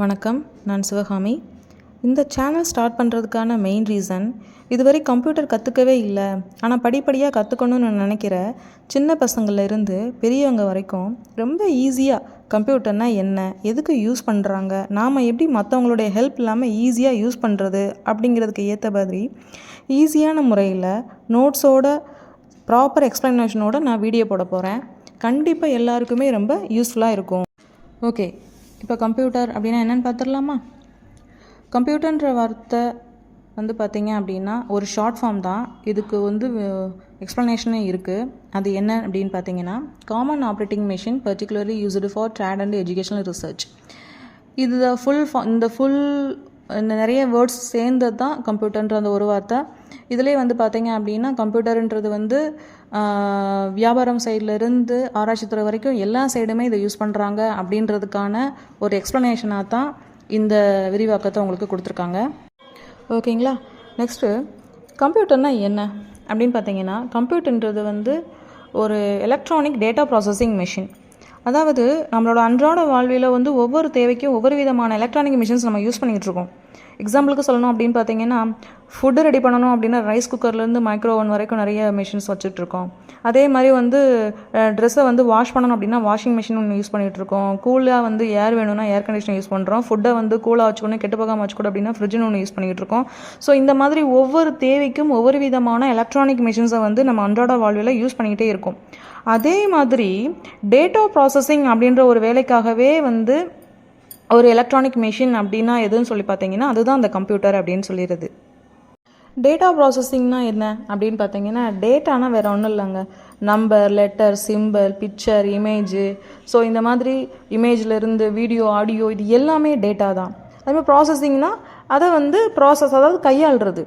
வணக்கம், நான் சிவகாமி. இந்த சேனல் ஸ்டார்ட் பண்ணுறதுக்கான மெயின் ரீசன், இதுவரை கம்ப்யூட்டர் கற்றுக்கவே இல்லை, ஆனால் படிப்படியாக கற்றுக்கணும்னு நினைக்கிற சின்ன பசங்கள்லேருந்து பெரியவங்க வரைக்கும் ரொம்ப ஈஸியாக கம்ப்யூட்டர்னால் என்ன, எதுக்கு யூஸ் பண்ணுறாங்க, நாம் எப்படி மற்றவங்களுடைய ஹெல்ப் இல்லாமல் ஈஸியாக யூஸ் பண்ணுறது அப்படிங்கிறதுக்கு ஏற்ற மாதிரி ஈஸியான முறையில் நோட்ஸோட ப்ராப்பர் எக்ஸ்ப்ளனேஷனோட நான் வீடியோ போட போகிறேன். கண்டிப்பாக எல்லாருக்குமே ரொம்ப யூஸ்ஃபுல்லாக இருக்கும். ஓகே, இப்போ கம்ப்யூட்டர் அப்படின்னா என்னென்னு பார்த்துடலாமா? கம்ப்யூட்டர்ன்ற வார்த்தை பார்த்திங்க அப்படின்னா ஒரு ஷார்ட் ஃபார்ம் தான். இதுக்கு எக்ஸ்ப்ளனேஷனே இருக்குது. அது என்ன அப்படின்னு பார்த்தீங்கன்னா, common operating machine particularly used for trade and educational research. இது இந்த நிறைய வேர்ட்ஸ் சேர்ந்தது தான் கம்ப்யூட்டர்ன்ற அந்த ஒரு வார்த்தை. இதிலே பார்த்தீங்க அப்படின்னா கம்ப்யூட்டருன்றது வியாபாரம் சைட்லேருந்து ஆராய்ச்சித்துறை வரைக்கும் எல்லா சைடுமே இதை யூஸ் பண்ணுறாங்க அப்படின்றதுக்கான ஒரு எக்ஸ்ப்ளனேஷனாக தான் இந்த விரிவாக்கத்தை உங்களுக்கு கொடுத்துருக்காங்க. ஓகேங்களா? நெக்ஸ்ட்டு கம்ப்யூட்டர்னால் என்ன அப்படின்னு பார்த்தீங்கன்னா, கம்ப்யூட்டர்ன்றது ஒரு எலக்ட்ரானிக் டேட்டா ப்ராசஸிங் மெஷின். அதாவது நம்மளோட அன்றாட வாழ்வில் ஒவ்வொரு தேவைக்கும் ஒவ்வொரு விதமான எலக்ட்ரானிக் மிஷின்ஸ் நம்ம யூஸ் பண்ணிகிட்டு இருக்கோம். எக்ஸாம்பிளுக்கு சொல்லணும் அப்படின்னு பார்த்தீங்கன்னா, ஃபுட்டு ரெடி பண்ணணும் அப்படின்னா ரைஸ் குக்கர்லேருந்து மைக்ரோ ஓவன் வரைக்கும் நிறைய மிஷின்ஸ் வச்சுட்ருக்கோம். அதே மாதிரி ட்ரெஸ்ஸை வாஷ் பண்ணணும் அப்படின்னா வாஷிங் மிஷின் ஒன்று யூஸ் பண்ணிகிட்ருக்கோம். கூலாக ஏர் வேணும்னா ஏர் கண்டிஷனர் யூஸ் பண்ணுறோம். ஃபுட்டை கூலாக வச்சுக்கணும், கெட்டு போகாமல் வச்சுக்கூட அப்படின்னா ஃப்ரிட்ஜுன்னு ஒன்று யூஸ் பண்ணிகிட்ருக்கோம். ஸோ இந்த மாதிரி ஒவ்வொரு தேவைக்கும் ஒவ்வொரு விதமான எலக்ட்ரானிக் மிஷின்ஸை நம்ம அன்றாட வாழ்வில் யூஸ் பண்ணிக்கிட்டே இருக்கோம். அதே மாதிரி டேட்டா ப்ராசஸிங் அப்படின்ற ஒரு வேலைக்காகவே ஒரு எலக்ட்ரானிக் மிஷின் அப்படின்னா எதுன்னு சொல்லி பார்த்தீங்கன்னா, அதுதான் அந்த கம்ப்யூட்டர் அப்படின்னு சொல்லிடுது. டேட்டா ப்ராசஸிங்னா என்ன அப்படின்னு பார்த்தீங்கன்னா, டேட்டானா வேறு ஒன்றும் இல்லைங்க. Number, letter, simple, picture, image. So இந்த மாதிரி இமேஜிலேருந்து வீடியோ, ஆடியோ, இது எல்லாமே டேட்டா தான். அதுமாதிரி ப்ராசஸிங்னா அதை அதாவது கையாளுறது.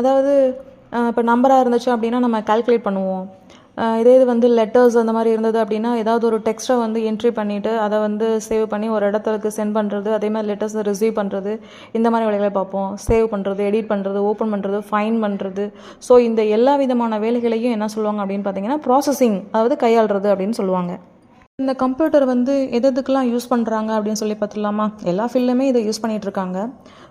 அதாவது இப்போ நம்பராக இருந்துச்சு அப்படின்னா நம்ம கால்குலேட் பண்ணுவோம். இதே இது லெட்டர்ஸ் அந்த மாதிரி இருந்தது அப்படின்னா ஏதாவது ஒரு டெக்ஸ்ட்டை என்ட்ரி பண்ணிவிட்டு அதை சேவ் பண்ணி ஒரு இடத்துக்கு சென்ட் பண்ணுறது. அதே மாதிரி லெட்டர்ஸை ரிசீவ் பண்ணுறது, இந்த மாதிரி வேலைகளை பார்ப்போம். சேவ் பண்ணுறது, எடிட் பண்ணுறது, ஓப்பன் பண்ணுறது, ஃபைன் பண்ணுறது. ஸோ இந்த எல்லா விதமான வேலைகளையும் என்ன சொல்லுவாங்க அப்படின்னு பார்த்தீங்கன்னா ப்ராசஸிங், அதாவது கையாளுறது அப்படின்னு சொல்லுவாங்க. இந்த கம்ப்யூட்டர் எதுக்கெல்லாம் யூஸ் பண்ணுறாங்க அப்படின்னு சொல்லி பார்த்துடலாமா? எல்லா ஃபீல்டுமே இதை யூஸ் பண்ணிகிட்ருக்காங்க.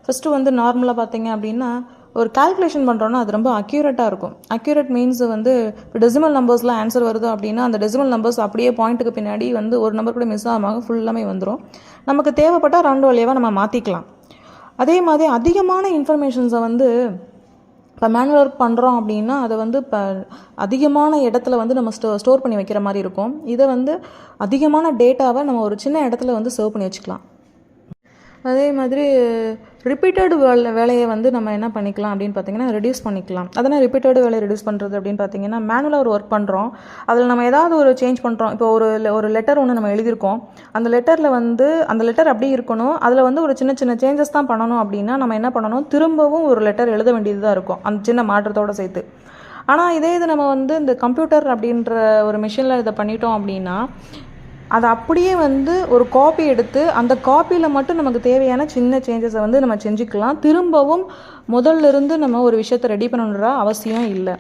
ஃபஸ்ட்டு நார்மலாக பார்த்தீங்க அப்படின்னா ஒரு கால்குலேஷன் பண்ணுறோன்னா அது ரொம்ப அக்யூரேட்டாக இருக்கும். அக்யூரேட் மீன்ஸ் இப்போ டெசிமல் நம்பர்ஸில் ஆன்சர் வருது அப்படின்னா அந்த டெசிமல் நம்பர்ஸ் அப்படியே பாயிண்ட்டுக்கு பின்னாடி ஒரு நம்பர் கூட மிஸ் ஆகாமல் ஃபுல்லாமே வந்துடும். நமக்கு தேவைப்பட்டால் ரவுண்ட் வழியாக நம்ம மாற்றிக்கலாம். அதே மாதிரி அதிகமான இன்ஃபர்மேஷன்ஸை இப்போ மேனுவல் ஒர்க் பண்ணுறோம் அப்படின்னா அதை இப்போ அதிகமான இடத்துல நம்ம ஸ்டோர் பண்ணி வைக்கிற மாதிரி இருக்கும். இதை அதிகமான டேட்டாவை நம்ம ஒரு சின்ன இடத்துல சேவ் பண்ணி வச்சுக்கலாம். அதே மாதிரி ரிப்பீட்டட் வேலையை நம்ம என்ன பண்ணிக்கலாம் அப்படின்னு பார்த்தீங்கன்னா ரெடியூஸ் பண்ணிக்கலாம். அதனால் ரிப்பீட்டட் வேலையை ரெடியூஸ் பண்ணுறது அப்படின்னு பார்த்தீங்கன்னா, மேனுவலாக ஒரு ஒர்க் பண்ணுறோம், அதில் நம்ம ஏதாவது ஒரு சேஞ்ச் பண்ணுறோம். இப்போ ஒரு லெட்டர் ஒன்று நம்ம எழுதியிருக்கோம். அந்த லெட்டரில் அந்த லெட்டர் அப்படியே இருக்கணும். அதில் ஒரு சின்ன சின்ன சேஞ்சஸ் தான் பண்ணணும் அப்படின்னா நம்ம என்ன பண்ணணும், திரும்பவும் ஒரு லெட்டர் எழுத வேண்டியது தான் இருக்கும், அந்த சின்ன மாற்றத்தோடு சேர்த்து. ஆனால் இதே இது நம்ம இந்த கம்ப்யூட்டர் அப்படின்ற ஒரு மிஷினில் இதை பண்ணிட்டோம் அப்படின்னா அதை அப்படியே ஒரு காப்பி எடுத்து அந்த காப்பியில் மட்டும் நமக்கு தேவையான சின்ன சேஞ்சஸை நம்ம செஞ்சுக்கலாம். திரும்பவும் முதல்லிருந்து நம்ம ஒரு விஷயத்தை ரெடி பண்ணணுன்ற அவசியம் இல்லை.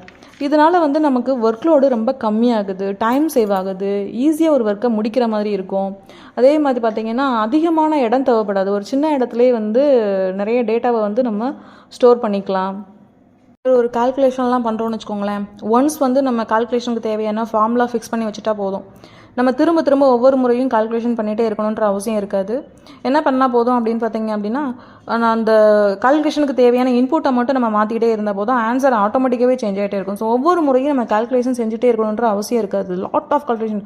இதனால் நமக்கு ஒர்க்லோடு ரொம்ப கம்மியாகுது, டைம் சேவ் ஆகுது, ஈஸியாக ஒரு ஒர்க்கை முடிக்கிற மாதிரி இருக்கும். அதே மாதிரி பார்த்திங்கன்னா அதிகமான இடம் தேவைப்படாது. ஒரு சின்ன இடத்துலேயே நிறைய டேட்டாவை நம்ம ஸ்டோர் பண்ணிக்கலாம். ஒரு கால்குலேஷன்லாம் பண்ணுறோன்னு வச்சுக்கோங்களேன். ஒன்ஸ் நம்ம கால்குலேஷனுக்கு தேவையான ஃபார்முலா ஃபிக்ஸ் பண்ணி வச்சுட்டா போதும். நம்ம திரும்ப திரும்ப ஒவ்வொரு முறையும் கால்குலேஷன் பண்ணிகிட்டே இருக்கணுன்ற அவசியம் இருக்காது. என்ன பண்ணால் போதும் அப்படின்னு பார்த்தீங்க அப்படின்னா, அந்த கால்குலேஷனுக்கு தேவையான இன்புட்டை மட்டும் நம்ம மாற்றிக்கிட்டே இருந்தால் போதும், ஆன்சர் ஆட்டோமேட்டிக்காகவே சேஞ்ச் ஆகிட்டே இருக்கும். ஸோ ஒவ்வொரு முறையும் நம்ம கால்குலேஷன் செஞ்சுட்டே இருக்கணுன்ற அவசியம் இருக்காது. லாட் ஆஃப் கால்குலேஷன்,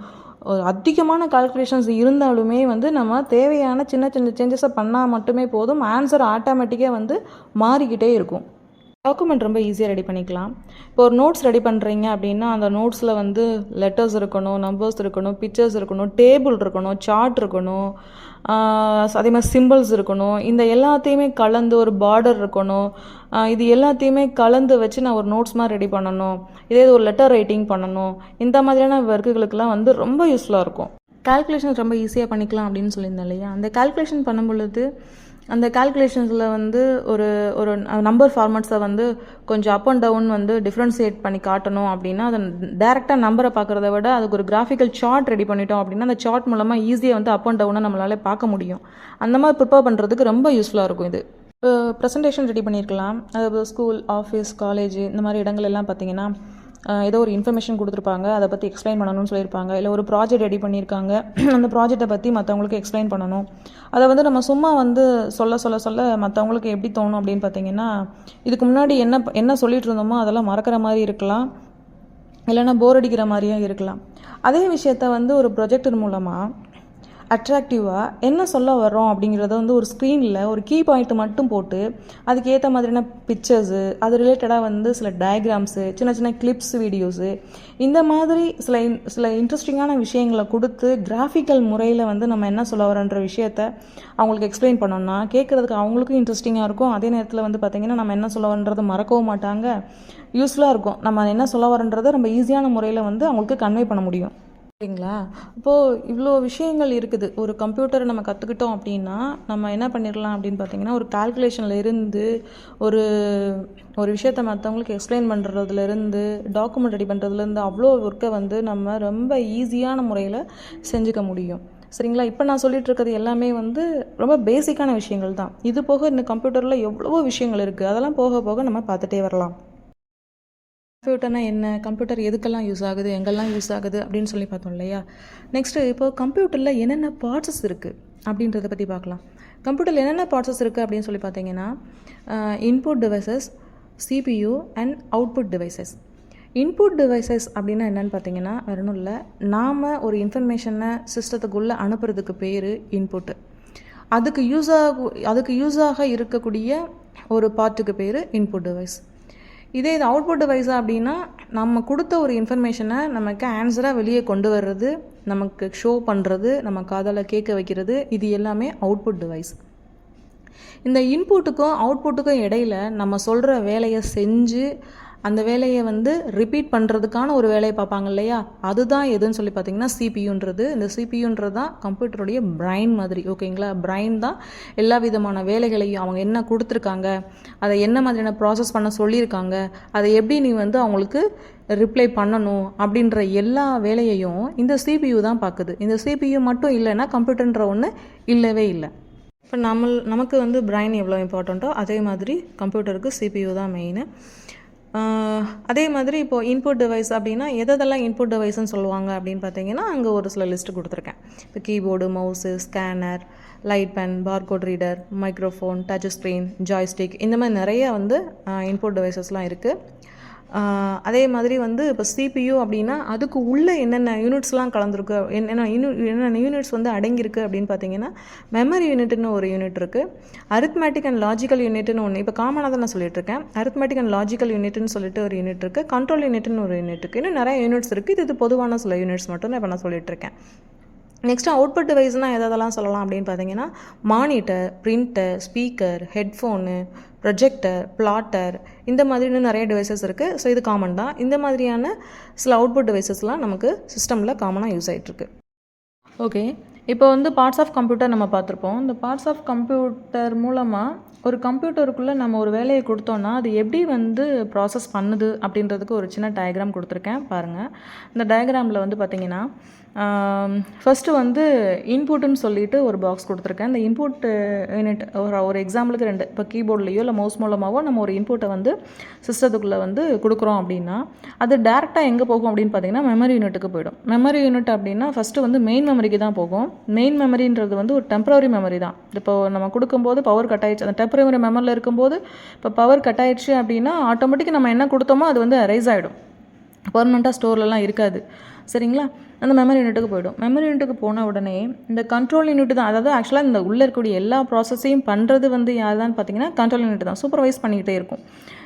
அதிகமான கால்குலேஷன்ஸ் இருந்தாலுமே நம்ம தேவையான சின்ன சின்ன சேஞ்சஸை பண்ணால் மட்டுமே போதும், ஆன்சர் ஆட்டோமேட்டிக்காக மாறிக்கிட்டே இருக்கும். டாக்குமெண்ட் ரொம்ப ஈஸியாக ரெடி பண்ணிக்கலாம். இப்போ ஒரு நோட்ஸ் ரெடி பண்ணுறீங்க அப்படின்னா அந்த நோட்ஸில் லெட்டர்ஸ் இருக்கணும், நம்பர்ஸ் இருக்கணும், பிக்சர்ஸ் இருக்கணும், டேபிள் இருக்கணும், சார்ட் இருக்கணும், அதே மாதிரி சிம்பிள்ஸ் இருக்கணும். இந்த எல்லாத்தையுமே கலந்து ஒரு பார்டர் இருக்கணும். இது எல்லாத்தையுமே கலந்து வச்சு நான் ஒரு நோட்ஸ் மாதிரி ரெடி பண்ணணும். இதே ஒரு லெட்டர் ரைட்டிங் பண்ணணும். இந்த மாதிரியான ஒர்க்குகளுக்கெல்லாம் ரொம்ப யூஸ்ஃபுல்லாக இருக்கும். கால்குலேஷன் ரொம்ப ஈஸியாக பண்ணிக்கலாம் அப்படின்னு சொல்லியிருந்தேன் இல்லையா? அந்த கால்குலேஷன் பண்ணும் பொழுது அந்த கால்குலேஷன்ஸில் வந்து ஒரு ஒரு நம்பர் ஃபார்மேட்ஸை வந்து கொஞ்சம் அப் அண்ட் டவுன் வந்து டிஃப்ரென்ஷியேட் பண்ணி காட்டணும் அப்படின்னா அதை டேரெக்டாக நம்பரை பார்க்குறத விட அதுக்கு ஒரு கிராஃபிக்கல் சார்ட் ரெடி பண்ணிட்டோம் அப்படின்னா அந்த சார்ட் மூலமாக ஈஸியாக வந்து அப் அண்ட் டவுனை நம்மளால் பார்க்க முடியும். அந்த மாதிரி ப்ரிப்பேர் பண்ணுறதுக்கு ரொம்ப யூஸ்ஃபுல்லாக இருக்கும் இது. ப்ரெசன்டேஷன் ரெடி பண்ணியிருக்கலாம். அதாவது ஸ்கூல், ஆஃபீஸ், காலேஜ் இந்த மாதிரி இடங்கள் எல்லாம் பார்த்திங்கன்னா ஏதோ ஒரு இன்ஃபர்மேஷன் கொடுத்துருப்பாங்க, அதை பற்றி எக்ஸ்பிளைன் பண்ணணும்னு சொல்லியிருப்பாங்க. இல்லை ஒரு ப்ராஜெக்ட் ரெடி பண்ணியிருக்காங்க, அந்த ப்ராஜெக்டை பற்றி மற்றவங்களுக்கு எக்ஸ்பிளைன் பண்ணணும். அதை வந்து நம்ம சும்மா வந்து சொல்ல மற்றவங்களுக்கு எப்படி தோணும் அப்படின்னு பார்த்தீங்கன்னா, இதுக்கு முன்னாடி என்ன சொல்லிட்டு இருந்தோமோ அதெல்லாம் மறக்கிற மாதிரி இருக்கலாம், இல்லைன்னா போர் அடிக்கிற மாதிரியும் இருக்கலாம். அதே விஷயத்த வந்து ஒரு ப்ரொஜெக்டர் மூலமாக அட்ராக்டிவாக என்ன சொல்ல வர்றோம் அப்படிங்கிறத வந்து ஒரு ஸ்க்ரீனில் ஒரு கீ பாயிண்ட் மட்டும் போட்டு அதுக்கு ஏற்ற மாதிரியான பிக்சர்ஸு, அது ரிலேட்டடாக வந்து சில டயக்ராம்ஸு, சின்ன சின்ன கிளிப்ஸ், வீடியோஸு, இந்த மாதிரி சில இன்ட்ரெஸ்டிங்கான விஷயங்களை கொடுத்து கிராஃபிக்கல் முறையில் வந்து நம்ம என்ன சொல்ல வரோன்ற விஷயத்த அவங்களுக்கு எக்ஸ்பிளைன் பண்ணோம்னா கேட்குறதுக்கு அவங்களுக்கும் இன்ட்ரெஸ்டிங்காக இருக்கும். அதே நேரத்தில் வந்து பார்த்திங்கன்னா நம்ம என்ன சொல்ல வரோன்றதை மறக்கவும் மாட்டாங்க, யூஸ்ஃபுல்லாக இருக்கும். நம்ம என்ன சொல்ல வரோன்றதை நம்ம ஈஸியான முறையில் வந்து அவங்களுக்கு கன்வே பண்ண முடியும். சரிங்களா? இப்போது இவ்வளோ விஷயங்கள் இருக்குது. ஒரு கம்ப்யூட்டரை நம்ம கற்றுக்கிட்டோம் அப்படின்னா நம்ம என்ன பண்ணிடலாம் அப்படின்னு பார்த்தீங்கன்னா, ஒரு கால்குலேஷனில் இருந்து ஒரு ஒரு விஷயத்தை மற்றவங்களுக்கு எக்ஸ்பிளைன் பண்ணுறதுலேருந்து டாக்குமெண்ட் ரெடி பண்ணுறதுலேருந்து அவ்வளோ ஒர்க்கை வந்து நம்ம ரொம்ப ஈஸியான முறையில் செஞ்சுக்க முடியும். சரிங்களா? இப்போ நான் சொல்லிட்டு இருக்கிறது எல்லாமே வந்து ரொம்ப பேசிக்கான விஷயங்கள் தான். இது போக இந்த கம்ப்யூட்டரில் எவ்வளவோ விஷயங்கள் இருக்குது. அதெல்லாம் போக போக நம்ம பார்த்துட்டே வரலாம். கம்ப்யூட்டர்னா என்ன, கம்ப்யூட்டர் எதுக்கெல்லாம் யூஸ் ஆகுது, எங்கெல்லாம் யூஸ் ஆகுது அப்படின்னு சொல்லி பார்த்தோம் இல்லையா? நெக்ஸ்ட்டு இப்போது கம்ப்யூட்டரில் என்னென்ன பார்ட்ஸஸ் இருக்குது அப்படின்றத பற்றி பார்க்கலாம். கம்ப்யூட்டரில் என்னென்ன பார்ட்ஸஸ் இருக்குது அப்படின்னு சொல்லி பார்த்தீங்கன்னா, input devices, CPU and output devices. Input devices அப்படின்னா என்னென்னு பார்த்தீங்கன்னா வேற ஒன்றும் இல்லை, நாம் ஒரு இன்ஃபர்மேஷனை சிஸ்டத்துக்குள்ளே அனுப்புறதுக்கு பேர் இன்புட்டு. அதுக்கு யூஸாக இருக்கக்கூடிய ஒரு பார்ட்டுக்கு பேர் இன்புட் டிவைஸ். இது அவுட்புட் டிவைஸா அப்படின்னா நம்ம கொடுத்த ஒரு இன்ஃபர்மேஷனை நமக்கு ஆன்சராக வெளியே கொண்டு வர்றது, நமக்கு ஷோ பண்ணுறது, நம்ம காதால் கேட்க வைக்கிறது, இது எல்லாமே அவுட்புட் டிவைஸ். இந்த இன்புட்டுக்கும் அவுட்புட்டுக்கும் இடையில் நம்ம சொல்கிற வேலையை செஞ்சு அந்த வேலையை வந்து ரிப்பீட் பண்ணுறதுக்கான ஒரு வேலையை பார்ப்பாங்க இல்லையா, அதுதான் எதுன்னு சொல்லி பார்த்தீங்கன்னா சிபியுன்றது. இந்த சிபியுன்றது தான் கம்ப்யூட்டருடைய பிரைன் மாதிரி. ஓகேங்களா? பிரைன் தான் எல்லா விதமான வேலைகளையும் அவங்க என்ன கொடுத்துருக்காங்க, அதை என்ன மாதிரியான ப்ராசஸ் பண்ண சொல்லியிருக்காங்க, அதை எப்படி நீ வந்து அவங்களுக்கு ரிப்ளை பண்ணணும் அப்படின்ற எல்லா வேலையையும் இந்த சிபியு தான் பார்க்குது. இந்த சிபியு மட்டும் இல்லைன்னா கம்ப்யூட்டர்ன்ற ஒன்று இல்லவே இல்லை. இப்போ நமக்கு வந்து பிரைன் எவ்வளோ இம்பார்ட்டண்ட்டோ அதே மாதிரி கம்ப்யூட்டருக்கு சிபியு தான் மெயின். அதே மாதிரி இப்போது இன்புட் டிவைஸ் அப்படின்னா எதெல்லாம் இன்புட் டிவைஸ்ன்னு சொல்லுவாங்க அப்படின்னு பார்த்தீங்கன்னா அங்கே ஒரு சில லிஸ்ட்டு கொடுத்துருக்கேன். இப்போ keyboard, mouse, scanner, light pen, barcode reader, microphone, touch screen, joystick, இந்த மாதிரி நிறைய வந்து இன்புட் டிவைசஸ்லாம் இருக்குது. அதே மாதிரி வந்து இப்போ சிபியு அப்படின்னா அதுக்கு உள்ளே என்னென்ன யூனிட்ஸ்லாம் கலந்துருக்கு, என்னென்ன யூனிட்ஸ் வந்து அடங்கியிருக்கு அப்படின்னு பார்த்தீங்கன்னா மெமரி யூனிட்னு ஒரு யூனிட் இருக்குது, அரித்மேட்டிக் அண்ட் லாஜிக்கல் யூனிட்னு ஒன்று, இப்போ காமனாக தான் நான் சொல்லிட்டுருக்கேன். அரித்மேட்டிக் அண்ட் லாஜிக்கல் யூனிட்னு சொல்லிட்டு ஒரு யூனிட் இருக்குது, கண்ட்ரோல் யூனிட்னு ஒரு யூனிட் இருக்குது, இன்னும் நிறைய யூனிட்ஸ் இருக்குது. இது பொதுவான சில யூனிட்ஸ் மட்டும் தான் இப்போ நான் சொல்லிட்டுருக்கேன். நெக்ஸ்ட்டு அவுட்புட் டிவைஸ்னால் எதெல்லாம் சொல்லலாம் அப்படின்னு பார்த்தீங்கன்னா monitor, printer, speaker, headphone, projector, plotter, இந்த மாதிரி இன்னும் நிறைய டிவைசஸ் இருக்குது. ஸோ இது காமன் தான். இந்த மாதிரியான சில அவுட்புட் டிவைசஸ்லாம் நமக்கு சிஸ்டமில் காமனாக யூஸ் ஆகிட்டுருக்கு. ஓகே, இப்போ வந்து பார்ட்ஸ் ஆஃப் கம்ப்யூட்டர் நம்ம பார்த்துருப்போம். இந்த பார்ட்ஸ் ஆஃப் கம்ப்யூட்டர் மூலமாக ஒரு கம்ப்யூட்டருக்குள்ளே நம்ம ஒரு வேலையை கொடுத்தோன்னா அது எப்படி வந்து ப்ராசஸ் பண்ணுது அப்படின்றதுக்கு ஒரு சின்ன டயக்ராம் கொடுத்துருக்கேன் பாருங்கள். இந்த டயக்ராமில் வந்து பார்த்திங்கன்னா ஃபஸ்ட்டு வந்து இன்புட்டுன்னு சொல்லிட்டு ஒரு பாக்ஸ் கொடுத்துருக்கேன். இந்த இன்புட் யூனிட் ஒரு எக்ஸாம்பிளுக்கு 2, இப்போ கீபோர்ட்லேயோ இல்லை மவுஸ் மூலமாகவோ நம்ம ஒரு இன்புட்டை வந்து சிஸ்டத்துக்குள்ளே வந்து கொடுக்குறோம் அப்படின்னா அது டேரெக்டாக எங்கே போகும் அப்படின்னு பார்த்தீங்கன்னா மெமரி யூனிட்டுக்கு போயிடும். மெமரி யூனிட் அப்படின்னா ஃபஸ்ட்டு வந்து மெயின் மெமரிக்கு தான் போகும். மெயின் மெமரின்றது வந்து ஒரு டெம்பரரி மெமரி தான். இப்போ நம்ம கொடுக்கும்போது பவர் கட் ஆயிடுச்சு, அந்த டெம்பரரி மெமரியில் இருக்கும்போது இப்போ பவர் கட் ஆயிடுச்சு அப்படின்னா ஆட்டோமேட்டிக்காக நம்ம என்ன கொடுத்தோமோ அது வந்து அரைஸ் ஆகிடும், பர்மனெண்ட்டாக ஸ்டோர்லலாம் இருக்காது. சரிங்களா? அந்த மெமரி யூனிட்டுக்கு போய்டும். மெமரி யூனிட்டுக்கு போன உடனே இந்த கண்ட்ரோல் யூனிட் தான், அதாவது ஆக்சுவலாக இந்த உள்ளே இருக்கக்கூடிய எல்லா ப்ராசஸையும் பண்ணுறது வந்து யார் தான் பார்த்தீங்கன்னா கண்ட்ரோல் யூனிட் தான், சூப்பர்வைஸ் பண்ணிக்கிட்டே இருக்கும்.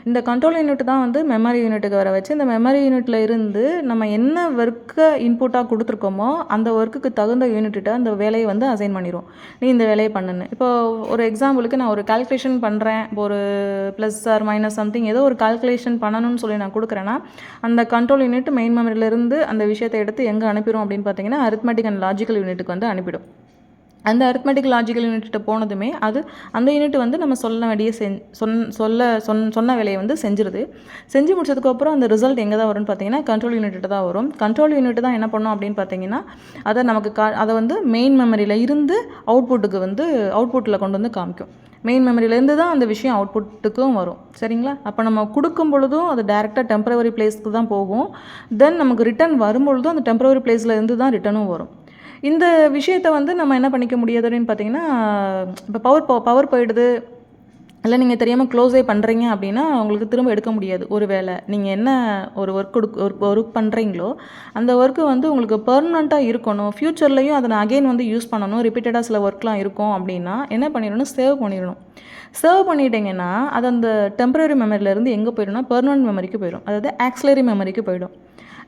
இந்த கண்ட்ரோல் யூனிட் தான் வந்து மெமரி யூனிட்டுக்கு வர வச்சு இந்த மெமரி யூனிட்டில் இருந்து நம்ம என்ன ஒர்க்கை இன்புட்டாக கொடுத்துருக்கோமோ அந்த ஒர்க்குக்கு தகுந்த யூனிட்ட அந்த வேலையை வந்து அசைன் பண்ணிடும். நீ இந்த வேலையை பண்ணுன்னு. இப்போ ஒரு எக்ஸாம்பிளுக்கு நான் ஒரு கால்குலேஷன் பண்ணுறேன், ஒரு ப்ளஸ் ஆர் மைனஸ் சம்திங் ஏதோ ஒரு கால்குலேஷன் பண்ணணும்னு சொல்லி நான் கொடுக்குறேன்னா அந்த கண்ட்ரோல் யூனிட் மெயின் மெமரியிலேருந்து அந்த விஷயத்தை எடுத்து எங்கே அனுப்பிடும் அப்படின்னு பார்த்தீங்கன்னா அரித்மெட்டிக் அண்ட் லாஜிக்கல் யூனிட்டுக்கு வந்து அனுப்பிடும். அந்த அரித்மெட்டிக் லாஜிக்கல் யூனிட்ட போனதுமே அது அந்த யூனிட் வந்து நம்ம சொல்ல வேண்டிய சொன்ன வேலையை வந்து செஞ்சிருது. செஞ்சு முடிச்சதுக்கப்புறம் அந்த ரிசல்ட் எங்கே தான் வரும்னு பார்த்தீங்கன்னா கண்ட்ரோல் யூனிட்டு தான் வரும். கண்ட்ரோல் யூனிட் தான் என்ன பண்ணோம் அப்படின்னு பார்த்தீங்கன்னா அதை நமக்கு அதை வந்து மெயின் மெமரியில் இருந்து அவுட்புட்டுக்கு வந்து அவுட்புட்டில் கொண்டு வந்து காமிக்கும். மெயின் மெமரியிலேருந்து தான் அந்த விஷயம் அவுட்புட்டுக்கும் வரும். சரிங்களா? அப்போ நம்ம கொடுக்கும் பொழுதும் அது டேரெக்டாக டெம்பரவரி பிளேஸ்க்கு தான் போகும். தென் நமக்கு ரிட்டன் வரும்பொழுதும் அந்த டெம்பரவரி பிளேஸ்லேருந்து தான் ரிட்டனும் வரும். இந்த விஷயத்தை வந்து நம்ம என்ன பண்ணிக்க முடியாது அப்படின்னு பார்த்தீங்கன்னா, இப்போ பவர் போயிடுது, இல்லை நீங்கள் தெரியாமல் க்ளோஸே பண்ணுறீங்க அப்படின்னா உங்களுக்கு திரும்ப எடுக்க முடியாது. ஒரு வேளை நீங்கள் என்ன ஒரு ஒர்க் பண்ணுறீங்களோ அந்த ஒர்க்கு வந்து உங்களுக்கு பெர்மனண்ட்டாக இருக்கணும், ஃப்யூச்சர்லேயும் அதை நான் அகெயின் வந்து யூஸ் பண்ணணும், ரிப்பீட்டடாக சில ஒர்க்லாம் இருக்கும் அப்படின்னா என்ன பண்ணிடணும், சேவ் பண்ணிடணும். சேவ் பண்ணிட்டீங்கன்னா அது அந்த டெம்பரரி மெமரியிலேருந்து எங்கே போயிடும்னா பெர்மனன்ட் மெமரிக்கு போயிடும், அதாவது ஆக்சிலரி மெமரிக்கு போயிடும்.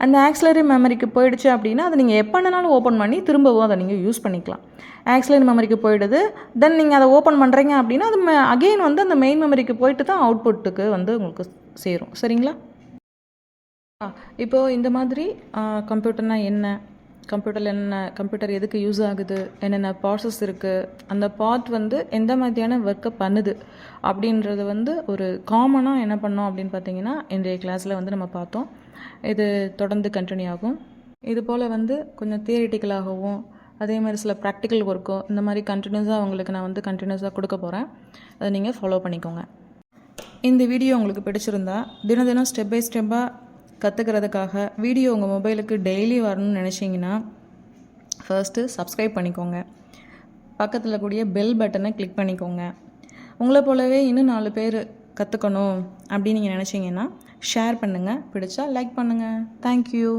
அந்த ஆக்சிலரி மெமரிக்கு போயிடுச்சு அப்படின்னா அதை நீங்கள் எப்போ வேணாலும் ஓப்பன் பண்ணி திரும்பவும் அதை நீங்கள் யூஸ் பண்ணிக்கலாம். ஆக்சிலரி மெமரிக்கு போயிடுது, தென் நீங்கள் அதை ஓப்பன் பண்ணுறீங்க அப்படின்னா அது அகெயின் வந்து அந்த மெயின் மெமரிக்கு போயிட்டு தான் அவுட்புட்டுக்கு வந்து உங்களுக்கு சேரும். சரிங்களா? இப்போது இந்த மாதிரி கம்ப்யூட்டர்னால் என்ன, கம்ப்யூட்டர் எதுக்கு யூஸ் ஆகுது, என்னென்ன ப்ராசஸ் இருக்குது, அந்த பார்ட் வந்து எந்த மாதிரியான ஒர்க்கை பண்ணுது அப்படின்றது வந்து ஒரு காமனாக என்ன பண்ணோம் அப்படின்னு பார்த்தீங்கன்னா இன்றைய கிளாஸில் வந்து நம்ம பார்த்தோம். இது தொடர்ந்து கண்டினியூ ஆகும். இது போல் வந்து கொஞ்சம் தியரிட்டிக்கலாகவும் அதே மாதிரி சில ப்ராக்டிக்கல் ஒர்க்கும் இந்த மாதிரி கண்டினியூஸாக உங்களுக்கு நான் வந்து கண்டினியூஸாக கொடுக்க போகிறேன். அதை நீங்கள் ஃபாலோ பண்ணிக்கோங்க. இந்த வீடியோ உங்களுக்கு பிடிச்சிருந்தா தினம் ஸ்டெப் பை ஸ்டெப்பாக கற்றுக்கிறதுக்காக வீடியோ உங்கள் மொபைலுக்கு டெய்லி வரணும்னு நினச்சிங்கன்னா ஃபர்ஸ்ட்டு சப்ஸ்கிரைப் பண்ணிக்கோங்க. பக்கத்தில் கூடிய பெல் பட்டனை கிளிக் பண்ணிக்கோங்க. உங்களை போலவே இன்னும் 4 பேர் கற்றுக்கணும் அப்படின்னு நீங்கள் நினச்சிங்கன்னா ஷேர் பண்ணுங்கள், பிடிச்சா லைக் பண்ணுங்கள். தேங்க்யூ.